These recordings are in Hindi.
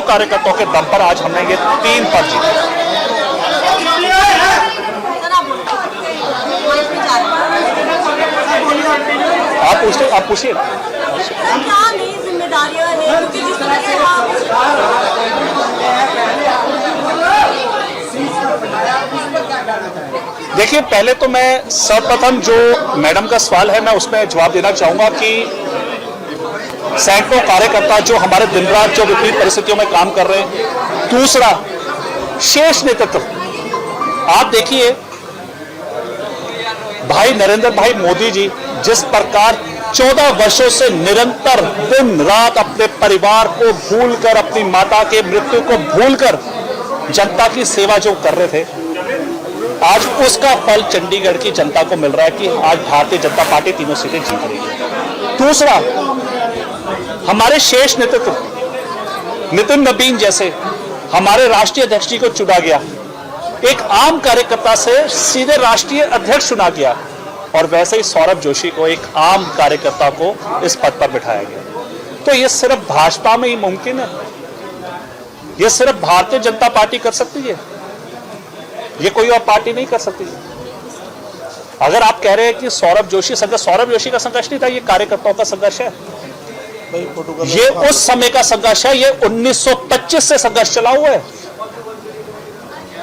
कार्यकर्ताओं के दम पर आज हमने ये 3 पद जीते। आप पूछिए क्या नई जिम्मेदारियां हैं, क्योंकि जिस तरह से देखिए, पहले तो मैं सर्वप्रथम जो मैडम का सवाल है मैं उसमें जवाब देना चाहूंगा कि सैकड़ों कार्यकर्ता जो हमारे दिन रात जो विपरीत परिस्थितियों में काम कर रहे हैं। दूसरा, शेष नेतृत्व। आप देखिए भाई नरेंद्र भाई मोदी जी जिस प्रकार 14 वर्षों से निरंतर दिन रात अपने परिवार को भूलकर, अपनी माता के मृत्यु को भूलकर जनता की सेवा जो कर रहे थे, आज उसका फल चंडीगढ़ की जनता को मिल रहा है कि आज भारतीय जनता पार्टी 3 सीटें जीत रही है। दूसरा, हमारे शेष नेतृत्व नितिन नबीन जैसे हमारे राष्ट्रीय अध्यक्ष जी को चुना गया, एक आम कार्यकर्ता से सीधे राष्ट्रीय अध्यक्ष चुना गया, और वैसे ही सौरभ जोशी को एक आम कार्यकर्ता को इस पद पर बिठाया गया। तो यह सिर्फ भाजपा में ही मुमकिन है, यह सिर्फ भारतीय जनता पार्टी कर सकती है, ये कोई और पार्टी नहीं कर सकती। अगर आप कह रहे हैं कि सौरभ जोशी का संघर्ष नहीं था, ये कार्यकर्ताओं का संघर्ष है। ये उस समय का संघर्ष है, ये 1925 से संघर्ष चला हुआ है,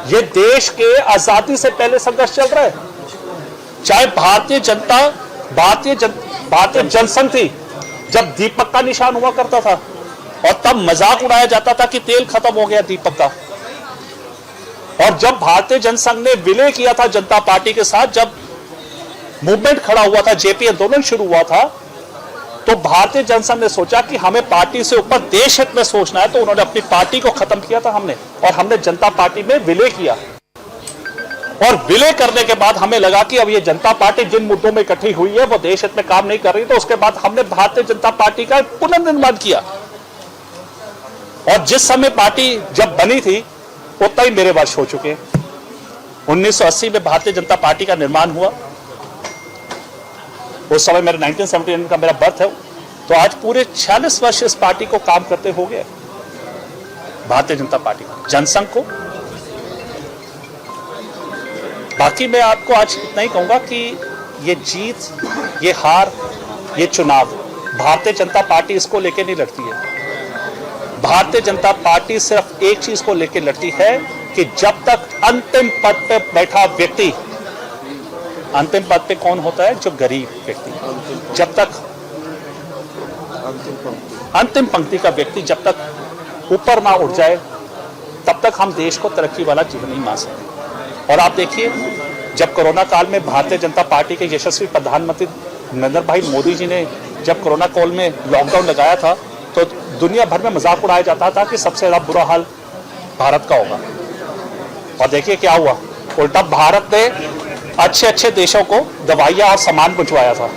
ये देश के आजादी से पहले संघर्ष चल रहा है। चाहे भारतीय जनसंघ थी, जब दीपक का निशान हुआ करता था और तब मजाक उड़ाया जाता था कि तेल खत्म हो गया दीपक का, और जब भारतीय जनसंघ ने विलय किया था जनता पार्टी के साथ, जब मूवमेंट खड़ा हुआ था, जेपी आंदोलन शुरू हुआ था, तो भारतीय जनसंघ ने सोचा कि हमें पार्टी से ऊपर देश हित में सोचना है, तो उन्होंने अपनी पार्टी को खत्म किया था और हमने जनता पार्टी में विलय किया। और विलय करने के बाद हमें लगा कि अब ये जनता पार्टी जिन मुद्दों में इकट्ठी हुई है वो देश हित में काम नहीं कर रही, तो उसके बाद हमने भारतीय जनता पार्टी का पुनर्निर्माण किया। और जिस समय पार्टी जब बनी थी उतना ही मेरे वर्ष हो चुके हैं। 1980 में भारतीय जनता पार्टी का निर्माण हुआ, उस समय मेरे 1979 का मेरा बर्थ है, तो आज पूरे 46 वर्ष इस पार्टी को काम करते हो गए, भारतीय जनता पार्टी को, जनसंघ को। बाकी मैं आपको आज इतना ही कहूंगा कि ये जीत, ये हार, ये चुनाव भारतीय जनता पार्टी इसको लेके नहीं लड़ती है। भारतीय जनता पार्टी सिर्फ एक चीज को लेकर लड़ती है कि जब तक अंतिम पद पे बैठा व्यक्ति, अंतिम पद पे कौन होता है? जो गरीब व्यक्ति, जब तक अंतिम पंक्ति का व्यक्ति जब तक ऊपर ना उठ जाए, तब तक हम देश को तरक्की वाला जीवन नहीं मान सकते। और आप देखिए, जब कोरोना काल में भारतीय जनता पार्टी के यशस्वी प्रधानमंत्री नरेंद्र भाई मोदी जी ने जब कोरोना काल में लॉकडाउन लगाया था, तो दुनिया भर में मजाक उड़ाया जाता था कि सबसे ज्यादा बुरा हाल भारत का होगा। और देखिए क्या हुआ, उल्टा भारत ने अच्छे अच्छे देशों को दवाइयां और सामान पहुंचवाया था।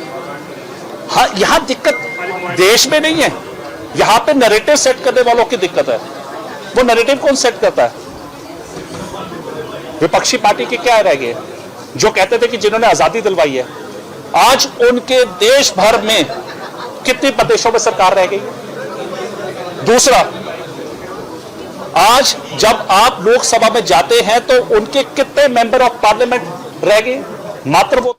हाँ, यहाँ दिक्कत देश में नहीं है, यहाँ पे नैरेटिव सेट करने वालों की दिक्कत है। वो नैरेटिव कौन सेट करता है? विपक्षी पार्टी के क्या रह गए जो कहते थे कि जिन्होंने आजादी दिलवाई है, आज उनके देश भर में कितने प्रदेशों में सरकार रह गई। दूसरा, आज जब आप लोकसभा में जाते हैं तो उनके कितने मेंबर ऑफ पार्लियामेंट रह गए? मात्र वो